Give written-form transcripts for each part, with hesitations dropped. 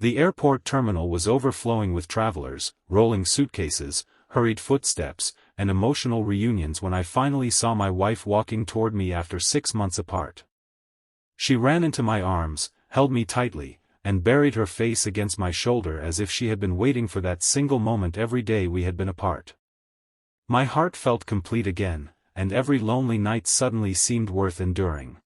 The airport terminal was overflowing with travelers, rolling suitcases, hurried footsteps, and emotional reunions when I finally saw my wife walking toward me after 6 months apart. She ran into my arms, held me tightly, and buried her face against my shoulder as if she had been waiting for that single moment every day we had been apart. My heart felt complete again, and every lonely night suddenly seemed worth enduring.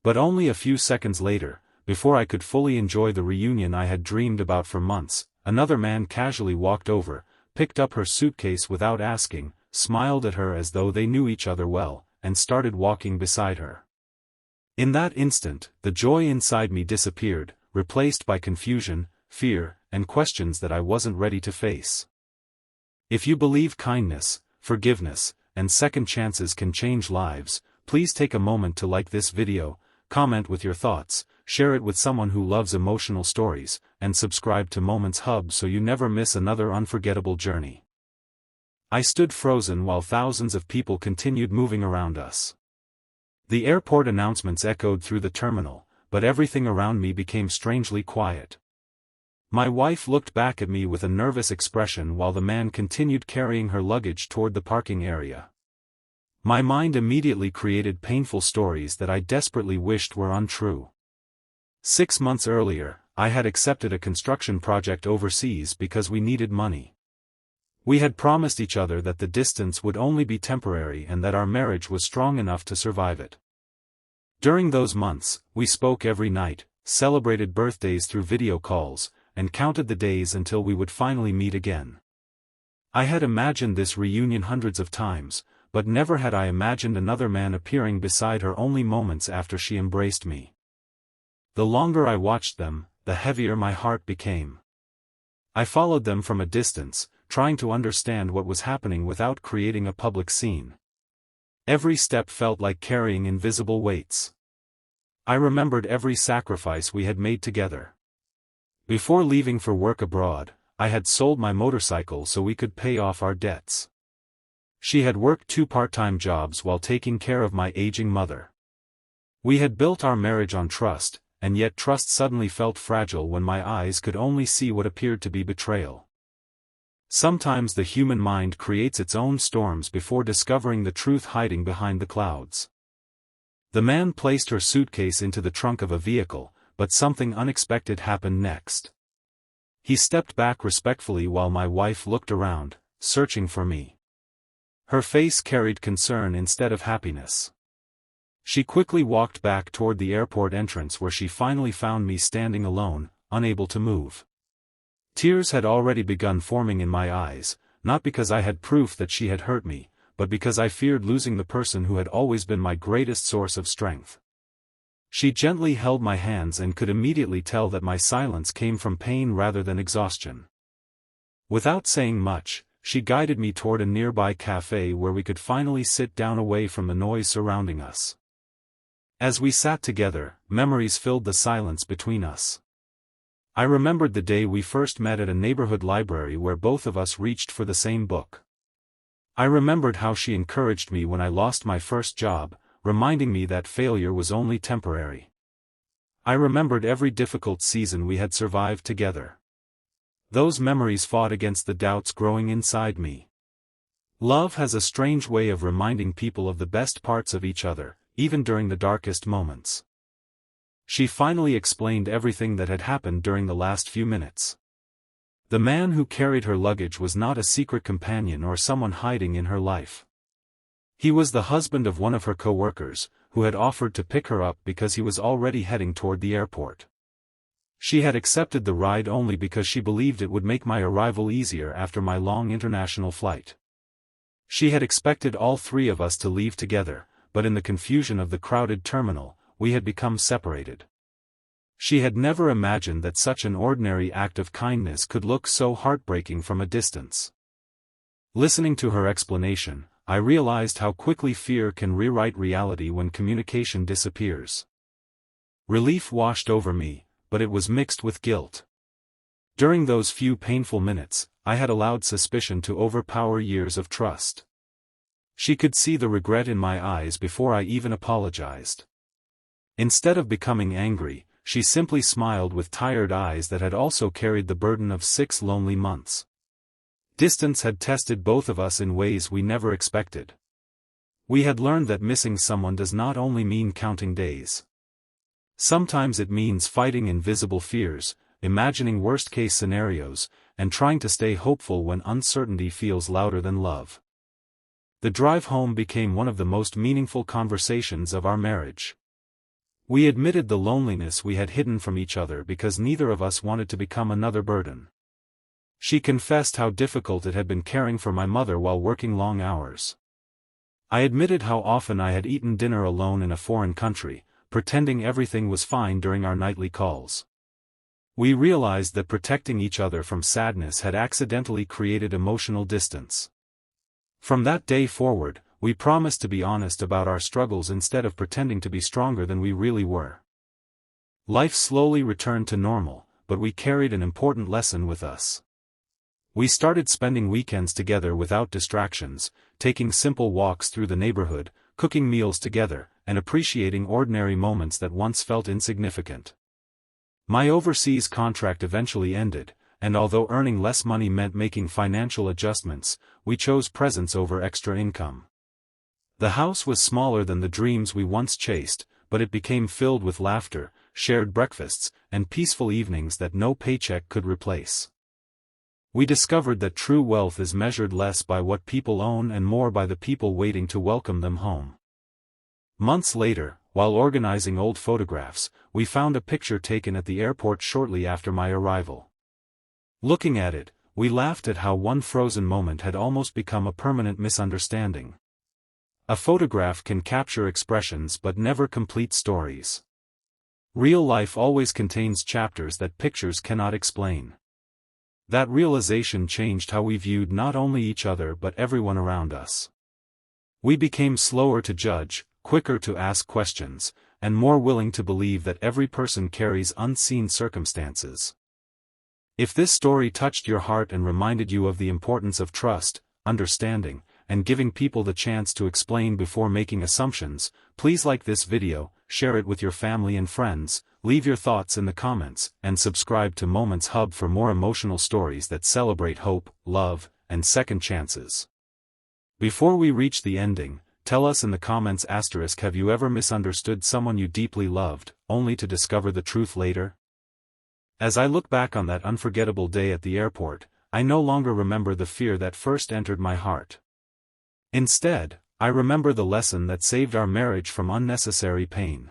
But only a few seconds later, before I could fully enjoy the reunion I had dreamed about for months, another man casually walked over, picked up her suitcase without asking, smiled at her as though they knew each other well, and started walking beside her. In that instant, the joy inside me disappeared, replaced by confusion, fear, and questions that I wasn't ready to face. If you believe kindness, forgiveness, and second chances can change lives, please take a moment to like this video, comment with your thoughts, share it with someone who loves emotional stories, and subscribe to Moments Hub so you never miss another unforgettable journey. I stood frozen while thousands of people continued moving around us. The airport announcements echoed through the terminal, but everything around me became strangely quiet. My wife looked back at me with a nervous expression while the man continued carrying her luggage toward the parking area. My mind immediately created painful stories that I desperately wished were untrue. 6 months earlier, I had accepted a construction project overseas because we needed money. We had promised each other that the distance would only be temporary and that our marriage was strong enough to survive it. During those months, we spoke every night, celebrated birthdays through video calls, and counted the days until we would finally meet again. I had imagined this reunion hundreds of times, but never had I imagined another man appearing beside her only moments after she embraced me. The longer I watched them, the heavier my heart became. I followed them from a distance, trying to understand what was happening without creating a public scene. Every step felt like carrying invisible weights. I remembered every sacrifice we had made together. Before leaving for work abroad, I had sold my motorcycle so we could pay off our debts. She had worked 2 part-time jobs while taking care of my aging mother. We had built our marriage on trust, and yet trust suddenly felt fragile when my eyes could only see what appeared to be betrayal. Sometimes the human mind creates its own storms before discovering the truth hiding behind the clouds. The man placed her suitcase into the trunk of a vehicle, but something unexpected happened next. He stepped back respectfully while my wife looked around, searching for me. Her face carried concern instead of happiness. She quickly walked back toward the airport entrance where she finally found me standing alone, unable to move. Tears had already begun forming in my eyes, not because I had proof that she had hurt me, but because I feared losing the person who had always been my greatest source of strength. She gently held my hands and could immediately tell that my silence came from pain rather than exhaustion. Without saying much, she guided me toward a nearby cafe where we could finally sit down away from the noise surrounding us. As we sat together, memories filled the silence between us. I remembered the day we first met at a neighborhood library where both of us reached for the same book. I remembered how she encouraged me when I lost my first job, reminding me that failure was only temporary. I remembered every difficult season we had survived together. Those memories fought against the doubts growing inside me. Love has a strange way of reminding people of the best parts of each other, even during the darkest moments. She finally explained everything that had happened during the last few minutes. The man who carried her luggage was not a secret companion or someone hiding in her life. He was the husband of one of her co-workers, who had offered to pick her up because he was already heading toward the airport. She had accepted the ride only because she believed it would make my arrival easier after my long international flight. She had expected all 3 of us to leave together, but in the confusion of the crowded terminal, we had become separated. She had never imagined that such an ordinary act of kindness could look so heartbreaking from a distance. Listening to her explanation, I realized how quickly fear can rewrite reality when communication disappears. Relief washed over me, but it was mixed with guilt. During those few painful minutes, I had allowed suspicion to overpower years of trust. She could see the regret in my eyes before I even apologized. Instead of becoming angry, she simply smiled with tired eyes that had also carried the burden of 6 lonely months. Distance had tested both of us in ways we never expected. We had learned that missing someone does not only mean counting days. Sometimes it means fighting invisible fears, imagining worst-case scenarios, and trying to stay hopeful when uncertainty feels louder than love. The drive home became one of the most meaningful conversations of our marriage. We admitted the loneliness we had hidden from each other because neither of us wanted to become another burden. She confessed how difficult it had been caring for my mother while working long hours. I admitted how often I had eaten dinner alone in a foreign country, pretending everything was fine during our nightly calls. We realized that protecting each other from sadness had accidentally created emotional distance. From that day forward, we promised to be honest about our struggles instead of pretending to be stronger than we really were. Life slowly returned to normal, but we carried an important lesson with us. We started spending weekends together without distractions, taking simple walks through the neighborhood, cooking meals together, and appreciating ordinary moments that once felt insignificant. My overseas contract eventually ended, and although earning less money meant making financial adjustments, we chose presence over extra income. The house was smaller than the dreams we once chased, but it became filled with laughter, shared breakfasts, and peaceful evenings that no paycheck could replace. We discovered that true wealth is measured less by what people own and more by the people waiting to welcome them home. Months later, while organizing old photographs, we found a picture taken at the airport shortly after my arrival. Looking at it, we laughed at how one frozen moment had almost become a permanent misunderstanding. A photograph can capture expressions but never complete stories. Real life always contains chapters that pictures cannot explain. That realization changed how we viewed not only each other but everyone around us. We became slower to judge, quicker to ask questions, and more willing to believe that every person carries unseen circumstances. If this story touched your heart and reminded you of the importance of trust, understanding, and giving people the chance to explain before making assumptions, please like this video, share it with your family and friends, leave your thoughts in the comments, and subscribe to Moments Hub for more emotional stories that celebrate hope, love, and second chances. Before we reach the ending, tell us in the comments *, have you ever misunderstood someone you deeply loved, only to discover the truth later? As I look back on that unforgettable day at the airport, I no longer remember the fear that first entered my heart. Instead, I remember the lesson that saved our marriage from unnecessary pain.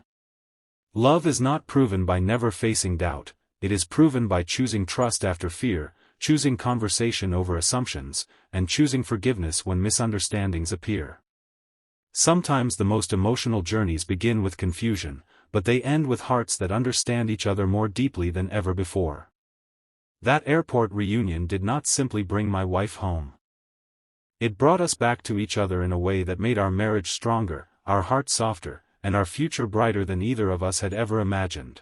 Love is not proven by never facing doubt, it is proven by choosing trust after fear, choosing conversation over assumptions, and choosing forgiveness when misunderstandings appear. Sometimes the most emotional journeys begin with confusion, but they end with hearts that understand each other more deeply than ever before. That airport reunion did not simply bring my wife home. It brought us back to each other in a way that made our marriage stronger, our hearts softer, and our future brighter than either of us had ever imagined.